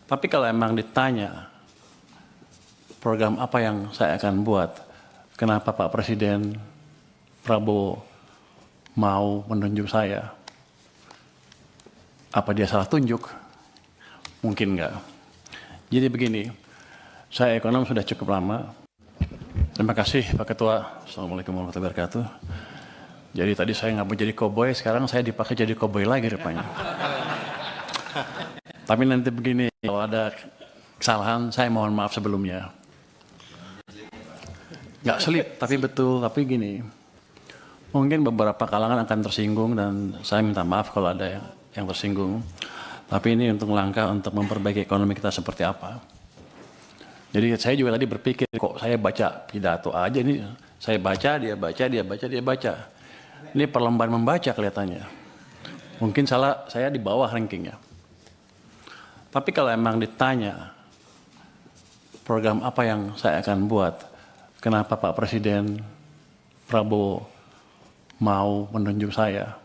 Tapi kalau emang ditanya program apa yang saya akan buat, kenapa Pak Presiden Prabowo mau menunjuk saya? Apa dia salah tunjuk? Mungkin enggak. Jadi begini, saya ekonom sudah cukup lama. Terima kasih Pak Ketua. Assalamualaikum warahmatullahi wabarakatuh. Jadi tadi saya nggak mau jadi koboi, sekarang saya dipakai jadi koboi lagi rupanya. Tapi nanti begini, kalau ada kesalahan saya mohon maaf sebelumnya. Nggak sulit, tapi betul, tapi gini. Mungkin beberapa kalangan akan tersinggung dan saya minta maaf kalau ada yang tersinggung. Tapi ini untuk langkah untuk memperbaiki ekonomi kita seperti apa. Jadi saya juga tadi berpikir, kok saya baca pidato aja ini, saya baca, dia baca, dia baca, dia baca. Ini perlombaan membaca kelihatannya. Mungkin salah, saya di bawah rankingnya. Tapi kalau emang ditanya program apa yang saya akan buat, kenapa Pak Presiden Prabowo mau menunjuk saya?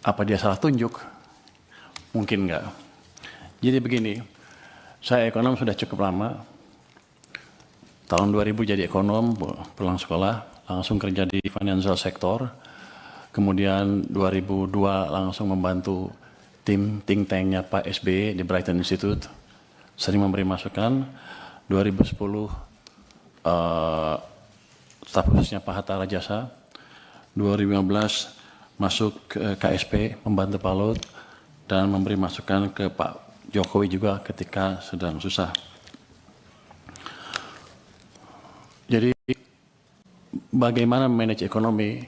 Apa dia salah tunjuk? Mungkin enggak. Jadi begini, saya ekonom sudah cukup lama. Tahun 2000 jadi ekonom, pulang sekolah, langsung kerja di financial sector. Kemudian 2002 langsung membantu tim think tanknya Pak SBY di Brighton Institute. Sering memberi masukan. 2010 staf khususnya Pak Hatta Rajasa. 2015 masuk ke KSP, membantu Pak Lut, dan memberi masukan ke Pak Jokowi juga ketika sedang susah. Jadi bagaimana manage ekonomi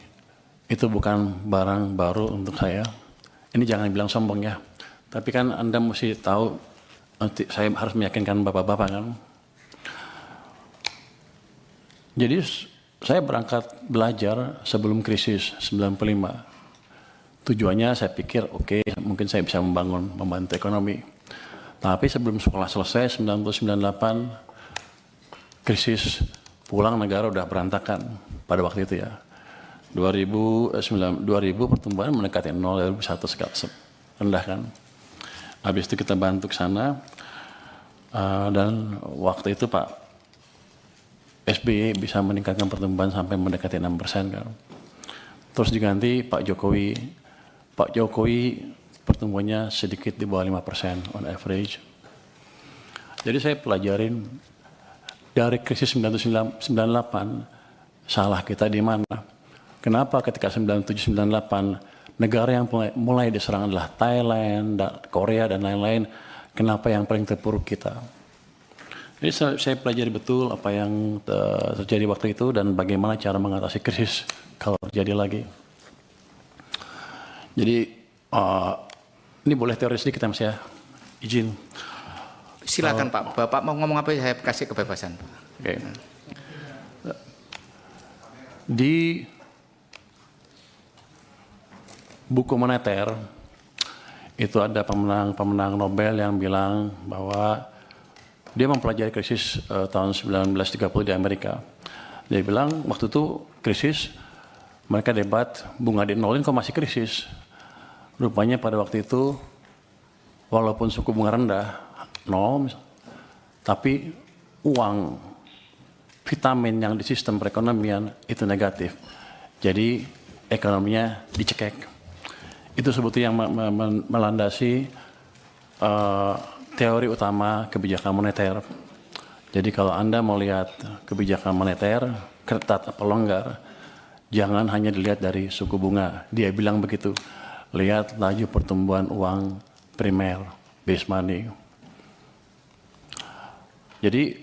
itu bukan barang baru untuk saya. Ini jangan bilang sombong ya. Tapi kan Anda mesti tahu, nanti saya harus meyakinkan bapak-bapak kan. Jadi saya berangkat belajar sebelum krisis 95. Tujuannya saya pikir oke, mungkin saya bisa membantu ekonomi. Tapi sebelum sekolah selesai 1998 krisis, pulang negara udah berantakan pada waktu itu ya. 2000 pertumbuhan mendekati 0, 2001 rendah kan. Habis itu kita bantu ke sana dan waktu itu Pak SBY bisa meningkatkan pertumbuhan sampai mendekati 6% kan. Terus diganti Pak Jokowi. Pak Jokowi pertumbuhannya sedikit di bawah 5% on average. Jadi saya pelajarin dari krisis 1998 salah kita di mana. Kenapa ketika 97-98 negara yang mulai diserang adalah Thailand, Korea dan lain-lain, kenapa yang paling terpuruk kita? Jadi saya pelajari betul apa yang terjadi waktu itu dan bagaimana cara mengatasi krisis kalau terjadi lagi. Jadi ini boleh teori sedikit mas ya, izin. Silakan Pak, Bapak mau ngomong apa saya kasih kebebasan. Oke. Di buku moneter itu ada pemenang Nobel yang bilang bahwa dia mempelajari krisis tahun 1930 di Amerika. Dia bilang waktu itu krisis, mereka debat bunga di nolin kok masih krisis. Rupanya pada waktu itu walaupun suku bunga rendah 0, tapi uang vitamin yang di sistem perekonomian itu negatif. Jadi ekonominya dicekek. Itu sebetulnya yang melandasi teori utama kebijakan moneter. Jadi kalau Anda mau lihat kebijakan moneter, ketat apa longgar, jangan hanya dilihat dari suku bunga. Dia bilang begitu. Lihat laju pertumbuhan uang primer, base money. Jadi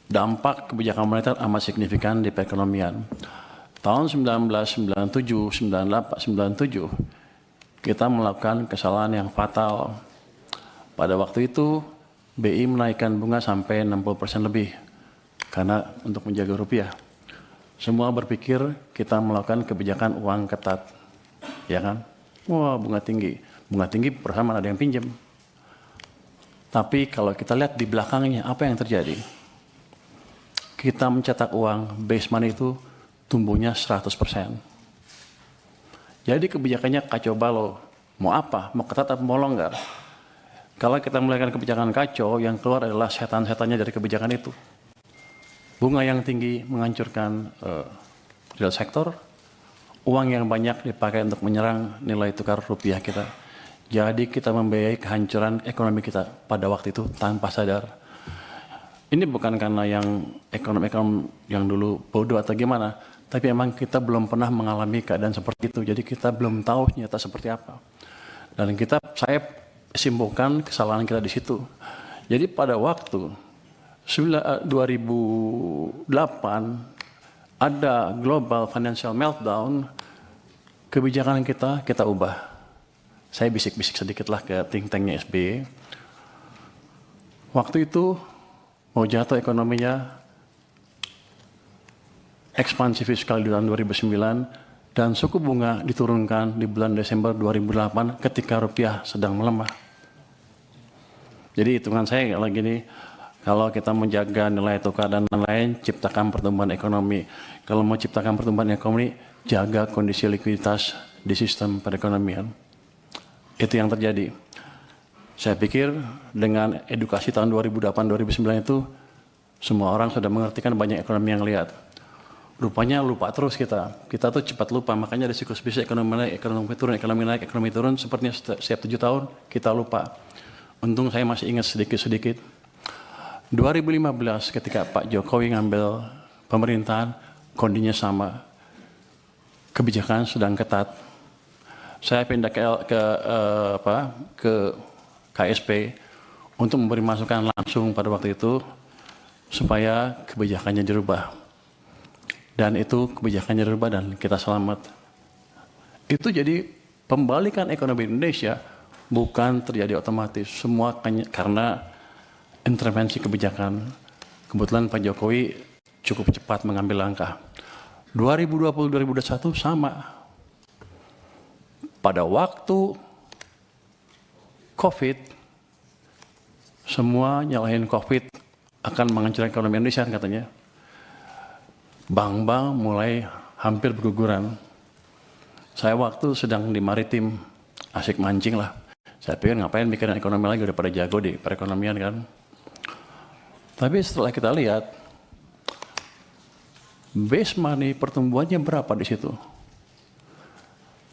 dampak kebijakan moneter amat signifikan di perekonomian. Tahun 1997, 98, 97, kita melakukan kesalahan yang fatal. Pada waktu itu, BI menaikkan bunga sampai 60% lebih karena untuk menjaga rupiah. Semua berpikir kita melakukan kebijakan uang ketat. Ya kan? Wah, bunga tinggi perusahaan mana ada yang pinjam. Tapi kalau kita lihat di belakangnya apa yang terjadi? Kita mencetak uang base money itu tumbuhnya 100%. Jadi kebijakannya kacau balau. Mau apa? Mau ketat atau mau longgar? Kalau kita melakukan kebijakan kacau, yang keluar adalah setan-setannya dari kebijakan itu. Bunga yang tinggi menghancurkan real sektor, uang yang banyak dipakai untuk menyerang nilai tukar rupiah kita. Jadi kita membiayai kehancuran ekonomi kita pada waktu itu tanpa sadar. Ini bukan karena yang ekonom-ekonom yang dulu bodoh atau gimana, tapi emang kita belum pernah mengalami keadaan seperti itu. Jadi kita belum tahu nyata seperti apa. Dan saya simpulkan kesalahan kita di situ. Jadi pada waktu 2008 ada global financial meltdown, kebijakan kita ubah. Saya bisik-bisik sedikit lah ke think tanknya SBY. Waktu itu mau jatuh ekonominya, ekspansi fiskal di tahun 2009, dan suku bunga diturunkan di bulan Desember 2008 ketika rupiah sedang melemah. Jadi hitungan saya lagi nih, kalau kita menjaga nilai tukar dan lain-lain, ciptakan pertumbuhan ekonomi. Kalau mau ciptakan pertumbuhan ekonomi, jaga kondisi likuiditas di sistem perekonomian. Itu yang terjadi. Saya pikir dengan edukasi tahun 2008-2009 itu, semua orang sudah mengerti kan banyak ekonomi yang lihat. Rupanya lupa terus kita. Kita tuh cepat lupa, makanya ada siklus bisnis ekonomi naik, ekonomi turun, sepertinya setiap 7 tahun kita lupa. Untung saya masih ingat sedikit-sedikit. 2015 ketika Pak Jokowi ngambil pemerintahan, kondisinya sama. Kebijakan sedang ketat. Saya pindah ke KSP untuk memberi masukan langsung pada waktu itu supaya kebijakannya dirubah. Dan itu kebijakannya dirubah dan kita selamat. Itu jadi pembalikan ekonomi Indonesia bukan terjadi otomatis. Semua karena intervensi kebijakan. Kebetulan Pak Jokowi cukup cepat mengambil langkah. 2020-2021 sama. Pada waktu COVID, semua nyalahin COVID akan menghancurkan ekonomi Indonesia katanya. Bank-bank mulai hampir berguguran. Saya waktu sedang di maritim, asik mancing lah. Saya pikir ngapain mikirin ekonomi lagi, udah pada jago di perekonomian kan. Tapi setelah kita lihat, base money pertumbuhannya berapa di situ?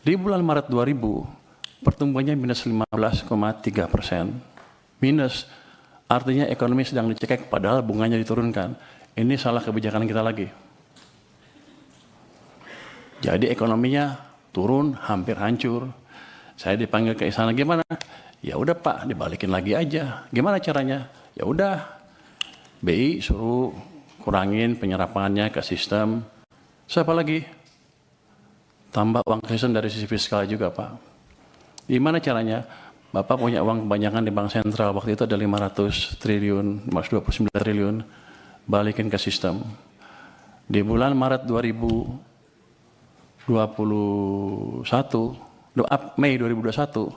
Di bulan Maret 2000, pertumbuhannya minus 15,3%. Minus, artinya ekonomi sedang dicekek padahal bunganya diturunkan. Ini salah kebijakan kita lagi. Jadi ekonominya turun, hampir hancur. Saya dipanggil ke istana, gimana? Ya udah Pak, dibalikin lagi aja. Gimana caranya? Ya udah, BI suruh kurangin penyerapannya ke sistem. Siapa lagi? Tambah uang sistem dari sisi fiskal juga Pak. Gimana caranya? Bapak punya uang kebanyakan di Bank Sentral, waktu itu ada 500 triliun, 529 triliun, balikin ke sistem. Di bulan Maret 2021, Mei 2021,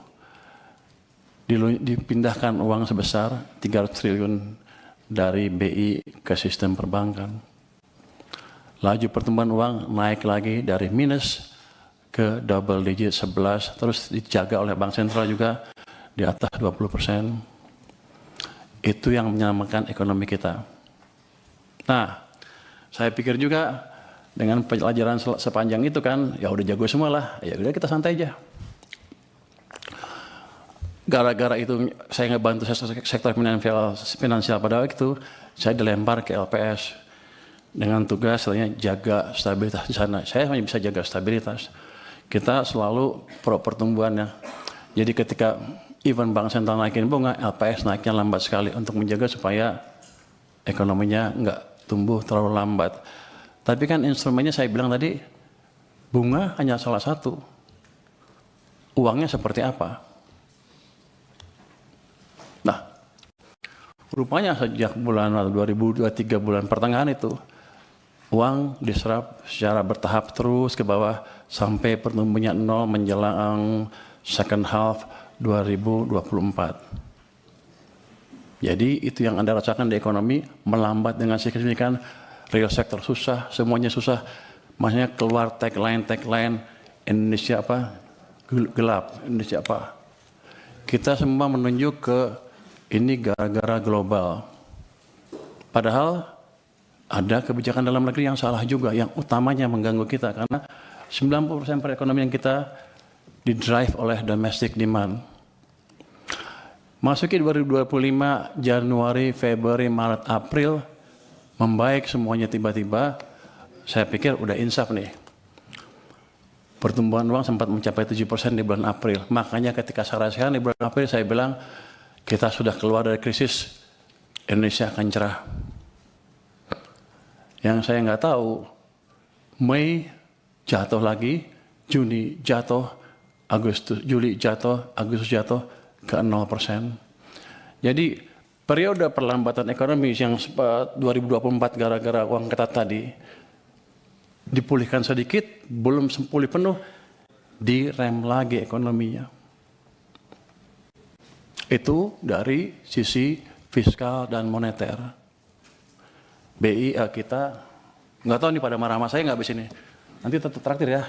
dipindahkan uang sebesar 300 triliun dari BI ke sistem perbankan. Laju pertumbuhan uang naik lagi dari minus ke double digit 11, terus dijaga oleh Bank Sentral juga di atas 20%. Itu yang menyelamatkan ekonomi kita. Nah, saya pikir juga dengan pelajaran sepanjang itu kan, ya udah jago semua lah, ya udah kita santai aja. Gara-gara itu saya ngebantu sektor finansial pada waktu itu, saya dilempar ke LPS dengan tugas selainnya jaga stabilitas di sana. Saya hanya bisa jaga stabilitas. Kita selalu pro pertumbuhannya. Jadi ketika even Bank Sentral naikin bunga, LPS naiknya lambat sekali untuk menjaga supaya ekonominya nggak tumbuh terlalu lambat. Tapi kan instrumennya saya bilang tadi, bunga hanya salah satu. Uangnya seperti apa? Nah, rupanya sejak bulan 2023 bulan pertengahan itu, uang diserap secara bertahap terus ke bawah sampai pertumbuhannya 0 menjelang second half 2024. Jadi itu yang Anda rasakan di ekonomi, melambat dengan signifikan, real sector susah, semuanya susah. Maksudnya keluar tagline Indonesia apa? Gelap, Indonesia apa? kita semua menunjuk ke ini gara-gara global. Padahal ada kebijakan dalam negeri yang salah juga, yang utamanya mengganggu kita karena 90% perekonomian kita didrive oleh domestic demand. Masuki 2025, Januari, Februari, Maret, April, membaik semuanya tiba-tiba, saya pikir udah insaf nih. Pertumbuhan uang sempat mencapai 7% di bulan April. Makanya ketika saya rasakan di bulan April, saya bilang, kita sudah keluar dari krisis, Indonesia akan cerah. Yang saya nggak tahu, Mei jatuh lagi, Juni jatuh, Juli jatuh, Agustus jatuh ke 0%. Jadi periode perlambatan ekonomi yang 2024 gara-gara uang ketat tadi, dipulihkan sedikit, belum pulih penuh, direm lagi ekonominya. Itu dari sisi fiskal dan moneter. BI kita, nggak tahu nih pada marah sama saya nggak habis ini. Nanti tetap traktir ya.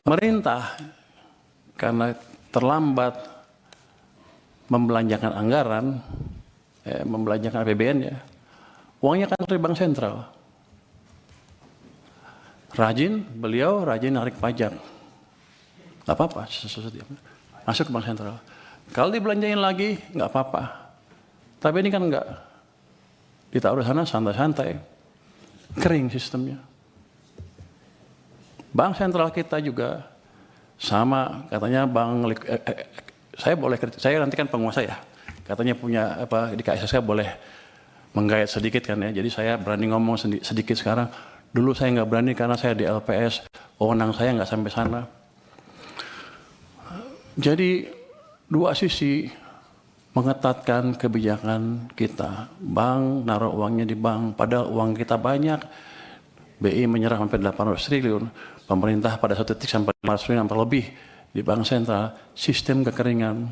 Pemerintah karena terlambat membelanjakan anggaran, membelanjakan APBN ya, uangnya kan dari bank sentral. Beliau rajin narik pajak. Nggak apa-apa, masuk ke bank sentral. Kalau dibelanjain lagi, nggak apa-apa. Tapi ini kan nggak. Ditaruh di sana santai-santai. Kering sistemnya. Bank sentral kita juga sama, katanya saya nanti kan penguasa ya. Katanya punya di KSSK boleh menggayat sedikit kan ya. Jadi saya berani ngomong sedikit sekarang. Dulu saya nggak berani karena saya di LPS, wewenang saya nggak sampai sana. Jadi dua sisi mengetatkan kebijakan kita. Bank naruh uangnya di bank, padahal uang kita banyak. BI menyerah sampai 800 triliun. Pemerintah pada satu titik sampai 500 triliun sampai lebih di bank sentral. Sistem kekeringan.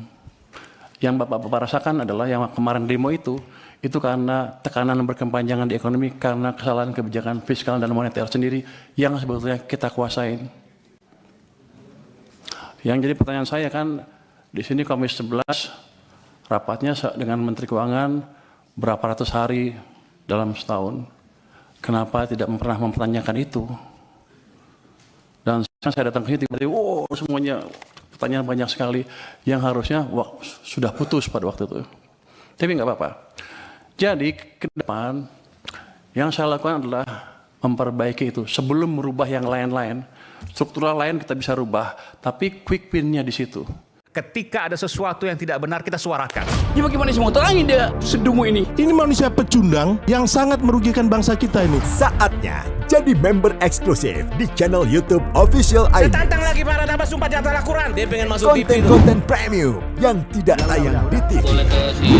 Yang Bapak-Bapak rasakan adalah yang kemarin demo itu karena tekanan berkepanjangan di ekonomi karena kesalahan kebijakan fiskal dan moneter sendiri yang sebetulnya kita kuasain. Yang jadi pertanyaan saya kan, di sini Komisi 11 rapatnya dengan Menteri Keuangan berapa ratus hari dalam setahun. Kenapa tidak pernah mempertanyakan itu? Dan saya datang ke sini tiba-tiba, semuanya pertanyaan banyak sekali yang harusnya sudah putus pada waktu itu. Tapi nggak apa-apa. Jadi ke depan yang saya lakukan adalah memperbaiki itu sebelum merubah yang lain-lain. Struktural lain kita bisa rubah, tapi quick win-nya di situ. Ketika ada sesuatu yang tidak benar, kita suarakan. Ya bagaimana semua terangin dia sedungu ini? Ini manusia pecundang yang sangat merugikan bangsa kita ini. Saatnya jadi member eksklusif di channel YouTube Official iNews. Tantang lagi para tambah sumpah di atas Al-Quran. Dia pengen masuk TV. Konten-konten premium yang tidak tayang di TV.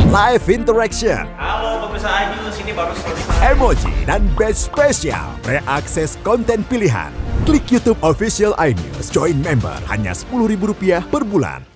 Live interaction. Halo pemirsa iNews, ini baru Emoji dan badge spesial. Reakses konten pilihan. Klik YouTube Official iNews. Join member hanya Rp10.000 per bulan.